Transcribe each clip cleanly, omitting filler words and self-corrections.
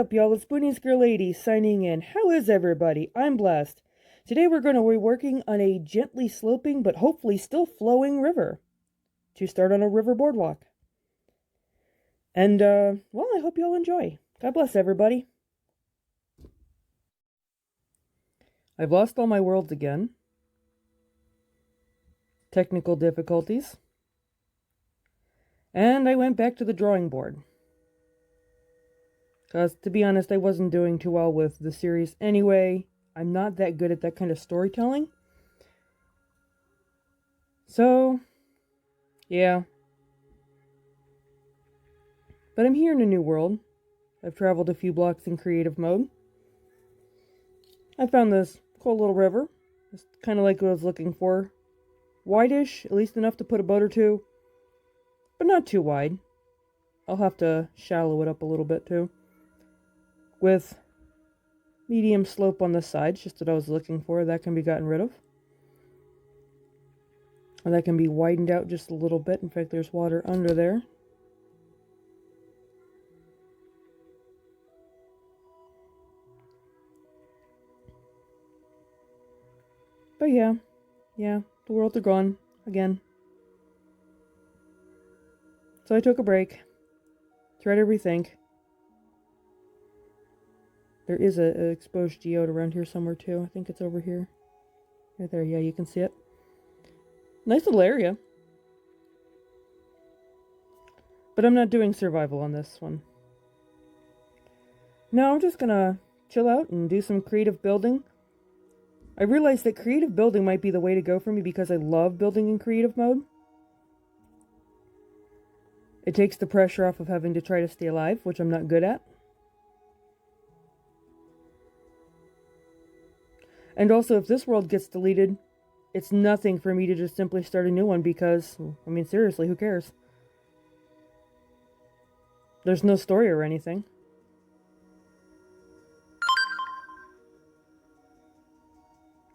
up, y'all? It's Boonie Scare Lady signing in. How is everybody? I'm blessed. Today we're going to be working on a gently sloping but hopefully still flowing river to start on a river boardwalk. And, well, I hope y'all enjoy. God bless everybody. I've lost all my worlds again. Technical difficulties. And I went back to the drawing board. Because, to be honest, I wasn't doing too well with the series anyway. I'm not that good at that kind of storytelling. So, yeah. But I'm here in a new world. I've traveled a few blocks in creative mode. I found this cool little river. It's kind of like what I was looking for. Wide-ish, at least enough to put a boat or two. But not too wide. I'll have to shallow it up a little bit too. With medium slope on the sides, just what I was looking for. That can be gotten rid of. And that can be widened out just a little bit. In fact, there's water under there. But yeah, the worlds are gone again. So I took a break. Tried to rethink. There is an exposed geode around here somewhere too. I think it's over here. Right there, yeah, you can see it. Nice little area. But I'm not doing survival on this one. No, I'm just gonna chill out and do some creative building. I realized that creative building might be the way to go for me because I love building in creative mode. It takes the pressure off of having to try to stay alive, which I'm not good at. And also, if this world gets deleted, it's nothing for me to just simply start a new one because, I mean, seriously, who cares? There's no story or anything.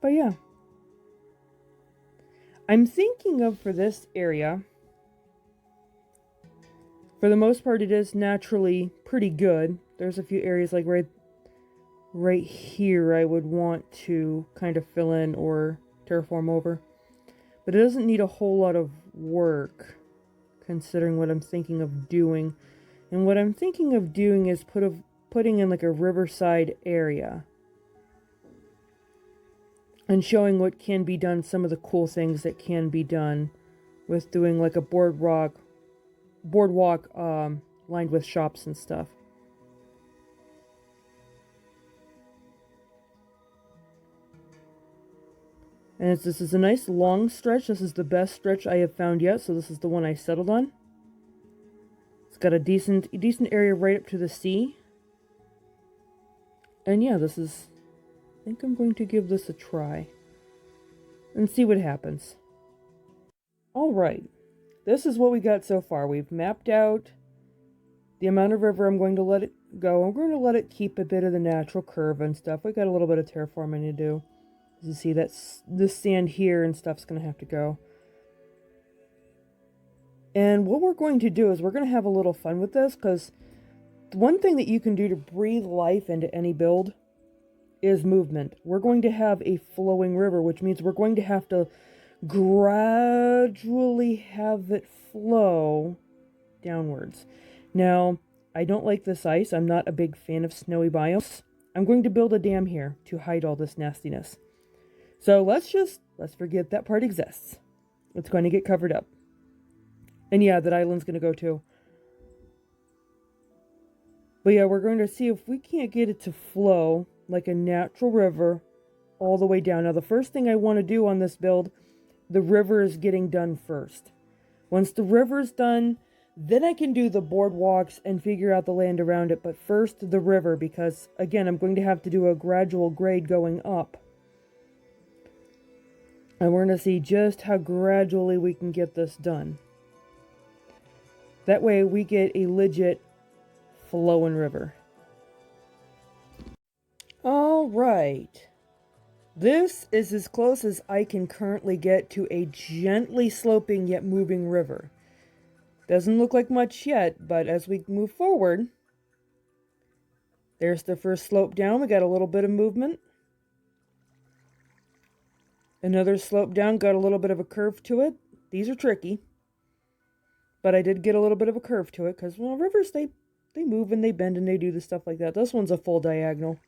But yeah. I'm thinking of, for this area, for the most part, it is naturally pretty good. There's a few areas like right here I would want to kind of fill in or terraform over. But it doesn't need a whole lot of work, considering what I'm thinking of doing. And what I'm thinking of doing is putting in like a riverside area. And showing what can be done, some of the cool things that can be done with doing like a boardwalk lined with shops and stuff. And this is a nice long stretch. This is the best stretch I have found yet, so this is the one I settled on. It's got a decent area right up to the sea. And yeah, I think I'm going to give this a try and see what happens. Alright, this is what we got so far. We've mapped out the amount of river I'm going to let it go. I'm going to let it keep a bit of the natural curve and stuff. We got a little bit of terraforming to do. As you see, this sand here and stuff's going to have to go. And what we're going to do is we're going to have a little fun with this, because the one thing that you can do to breathe life into any build is movement. We're going to have a flowing river, which means we're going to have to gradually have it flow downwards. Now, I don't like this ice. I'm not a big fan of snowy biomes. I'm going to build a dam here to hide all this nastiness. So let's forget that part exists. It's going to get covered up. And yeah, that island's going to go too. But yeah, we're going to see if we can't get it to flow like a natural river all the way down. Now, the first thing I want to do on this build, the river is getting done first. Once the river's done, then I can do the boardwalks and figure out the land around it. But first, the river, because, again, I'm going to have to do a gradual grade going up. And we're going to see just how gradually we can get this done. That way we get a legit flowing river. Alright. This is as close as I can currently get to a gently sloping yet moving river. Doesn't look like much yet, but as we move forward, There's the first slope down. We got a little bit of movement. Another slope down, got a little bit of a curve to it. These are tricky. But I did get a little bit of a curve to it because, well, rivers, they move and they bend and they do the stuff like that. This one's a full diagonal.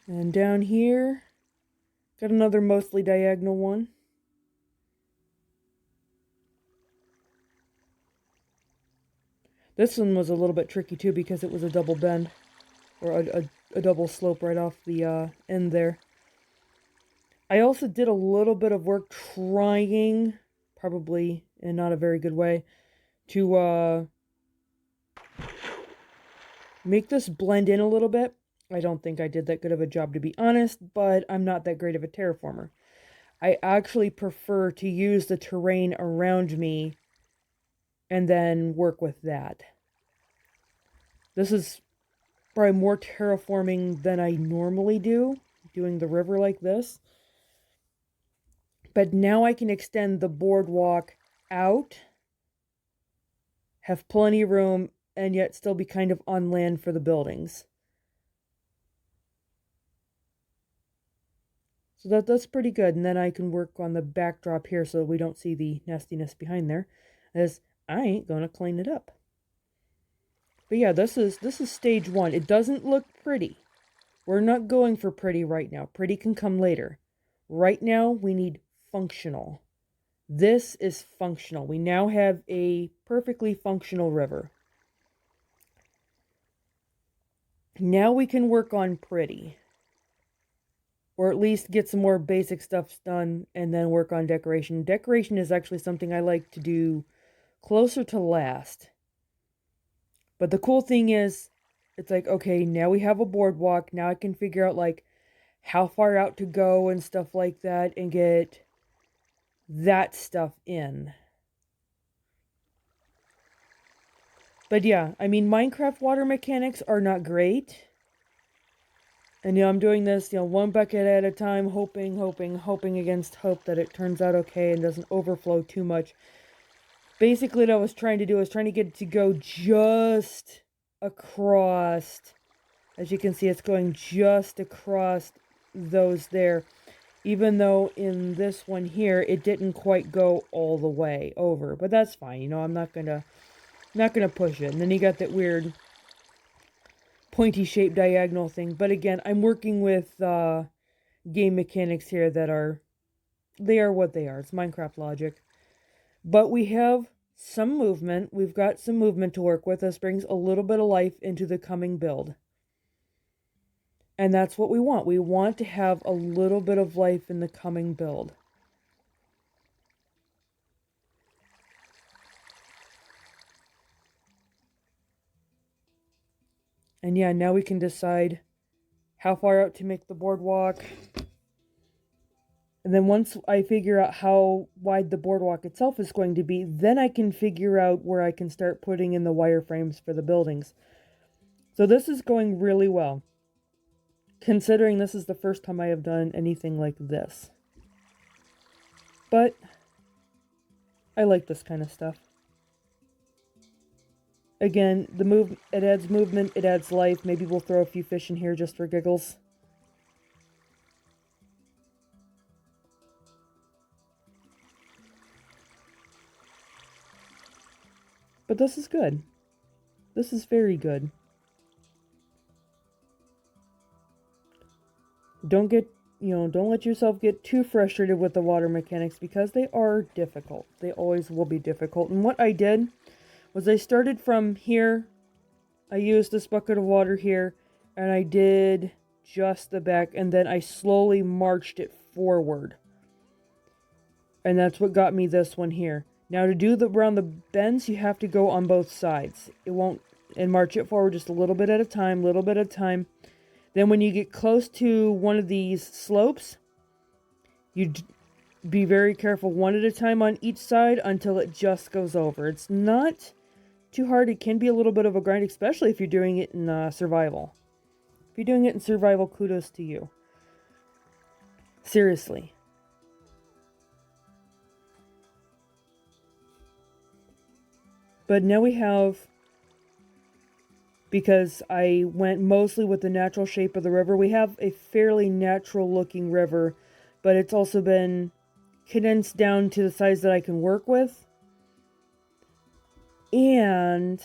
And down here, got another mostly diagonal one. This one was a little bit tricky too because it was a double bend. Or a double slope right off the end there. I also did a little bit of work trying, probably in not a very good way, to make this blend in a little bit. I don't think I did that good of a job, to be honest, but I'm not that great of a terraformer. I actually prefer to use the terrain around me and then work with that. This is probably more terraforming than I normally do, doing the river like this. But now I can extend the boardwalk out, have plenty of room, and yet still be kind of on land for the buildings. So that's pretty good. And then I can work on the backdrop here so we don't see the nastiness behind there, as I ain't gonna clean it up. But yeah, this is stage one. It doesn't look pretty. We're not going for pretty right now. Pretty can come later. Right now, we need functional. This is functional. We now have a perfectly functional river. Now we can work on pretty. Or at least get some more basic stuff done and then work on decoration. Decoration is actually something I like to do closer to last. But the cool thing is, it's like, okay, now we have a boardwalk. Now I can figure out, like, how far out to go and stuff like that and get that stuff in. But yeah, I mean, Minecraft water mechanics are not great. And, I'm doing this, one bucket at a time, hoping against hope that it turns out okay and doesn't overflow too much. Basically, what I was trying to do is trying to get it to go just across. As you can see, it's going just across those there. Even though in this one here, it didn't quite go all the way over. But that's fine, I'm not gonna push it. And then you got that weird pointy shaped diagonal thing. But again, I'm working with game mechanics here that are what they are. It's Minecraft logic. But we have some movement. We've got some movement to work with. This brings a little bit of life into the coming build. And that's what we want. We want to have a little bit of life in the coming build. And yeah, now we can decide how far out to make the boardwalk. And then once I figure out how wide the boardwalk itself is going to be, then I can figure out where I can start putting in the wireframes for the buildings. So this is going really well, considering this is the first time I have done anything like this. But I like this kind of stuff. Again, it adds movement, it adds life. Maybe we'll throw a few fish in here just for giggles. But this is good. This is very good. Don't let yourself get too frustrated with the water mechanics because they are difficult. They always will be difficult. And what I did was I started from here. I used this bucket of water here and I did just the back and then I slowly marched it forward. And that's what got me this one here. Now to do around the bends, you have to go on both sides. And march it forward just a little bit at a time, Then when you get close to one of these slopes, you be very careful one at a time on each side until it just goes over. It's not too hard. It can be a little bit of a grind, especially if you're doing it in survival. If you're doing it in survival, kudos to you. Seriously. But now we have, because I went mostly with the natural shape of the river, we have a fairly natural looking river, but it's also been condensed down to the size that I can work with. And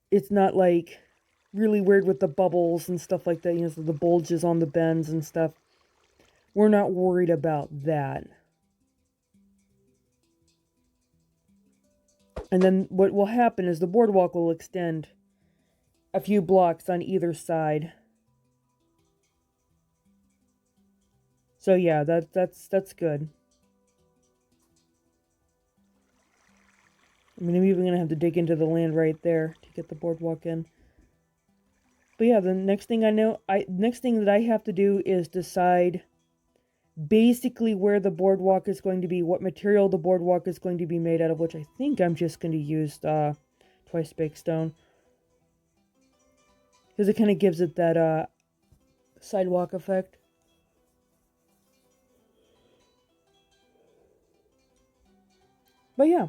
it's not like really weird with the bubbles and stuff like that, you know, so the bulges on the bends and stuff. We're not worried about that. And then what will happen is the boardwalk will extend a few blocks on either side. So yeah, that's good. I mean, I'm even gonna have to dig into the land right there to get the boardwalk in. But yeah, the next thing next thing that I have to do is decide basically where the boardwalk is going to be, what material the boardwalk is going to be made out of, which I think I'm just going to use twice baked stone, because it kind of gives it that sidewalk effect. But yeah,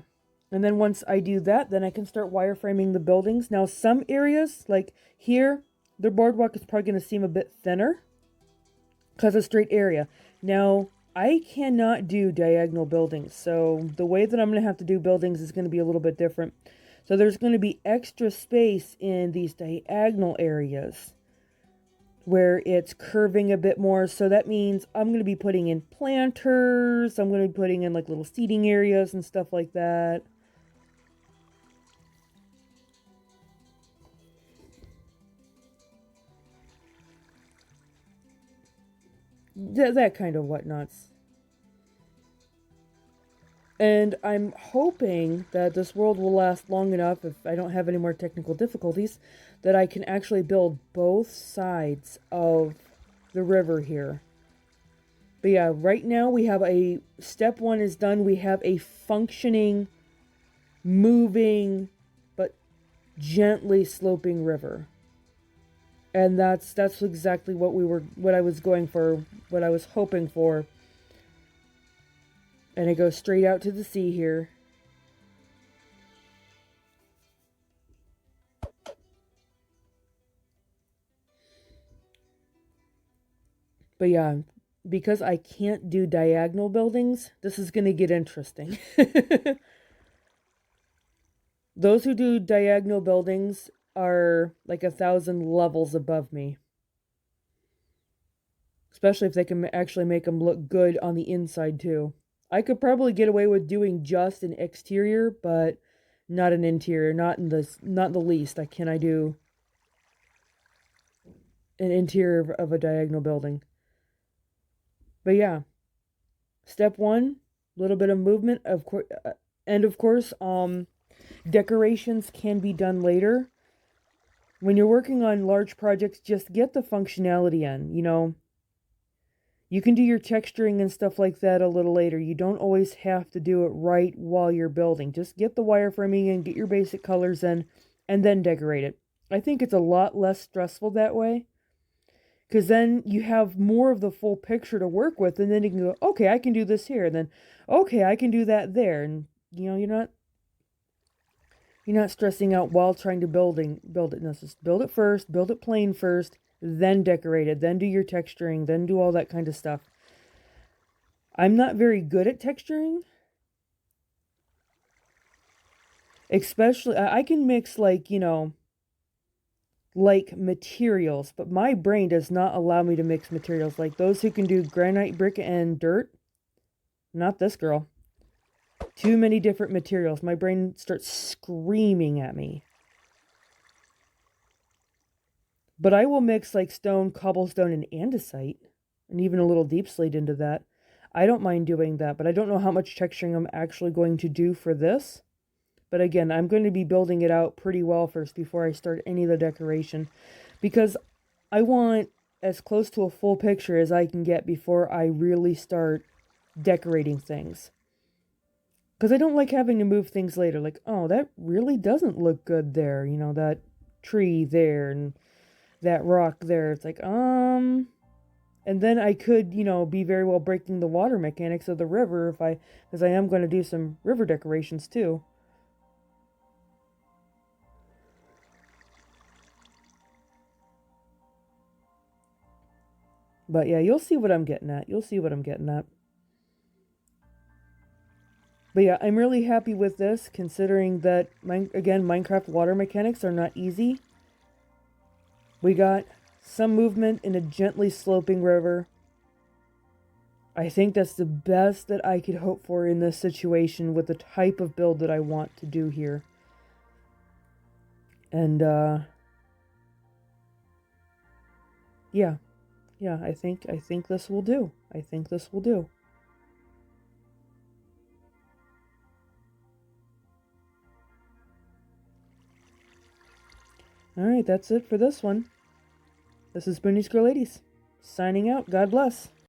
and then once I do that, then I can start wireframing the buildings. Now some areas, like here, the boardwalk is probably going to seem a bit thinner because it's a straight area. Now, I cannot do diagonal buildings, so the way that I'm going to have to do buildings is going to be a little bit different. So there's going to be extra space in these diagonal areas where it's curving a bit more. So that means I'm going to be putting in planters, I'm going to be putting in like little seating areas and stuff like that. That kind of whatnots. And I'm hoping that this world will last long enough, if I don't have any more technical difficulties, that I can actually build both sides of the river here. But yeah, right now we have step one is done. We have a functioning, moving, but gently sloping river. And that's exactly what I was going for, what I was hoping for. And it goes straight out to the sea here. But yeah, because I can't do diagonal buildings, this is going to get interesting. Those who do diagonal buildings are like 1,000 levels above me. Especially if they can actually make them look good on the inside too. I could probably get away with doing just an exterior, but not an interior. Not in the least. Can I do an interior of a diagonal building? But yeah, step one, a little bit of movement, of course, and of course, decorations can be done later. When you're working on large projects, just get the functionality in. You know, you can do your texturing and stuff like that a little later. You don't always have to do it right while you're building. Just get the wireframing in, get your basic colors in, and then decorate it. I think it's a lot less stressful that way, because then you have more of the full picture to work with, and then you can go, okay, I can do this here, and then, okay, I can do that there, and you know, you're not stressing out while trying to build it. No, just build it first, build it plain first, then decorate it, then do your texturing, then do all that kind of stuff. I'm not very good at texturing. Especially, I can mix like, you know, like materials, but my brain does not allow me to mix materials. Like those who can do granite, brick, and dirt, not this girl. Too many different materials. My brain starts screaming at me. But I will mix like stone, cobblestone, and andesite, and even a little deep slate into that. I don't mind doing that, but I don't know how much texturing I'm actually going to do for this. But again, I'm going to be building it out pretty well first before I start any of the decoration, because I want as close to a full picture as I can get before I really start decorating things. Because I don't like having to move things later. Like, oh, that really doesn't look good there. You know, that tree there and that rock there. It's like, And then I could, be very well breaking the water mechanics of the river because I am going to do some river decorations too. But yeah, you'll see what I'm getting at. You'll see what I'm getting at. But yeah, I'm really happy with this, considering that, again, Minecraft water mechanics are not easy. We got some movement in a gently sloping river. I think that's the best that I could hope for in this situation with the type of build that I want to do here. And, yeah. Yeah, I think this will do. I think this will do. Alright, that's it for this one. This is Boonies Girl Ladies. Signing out. God bless.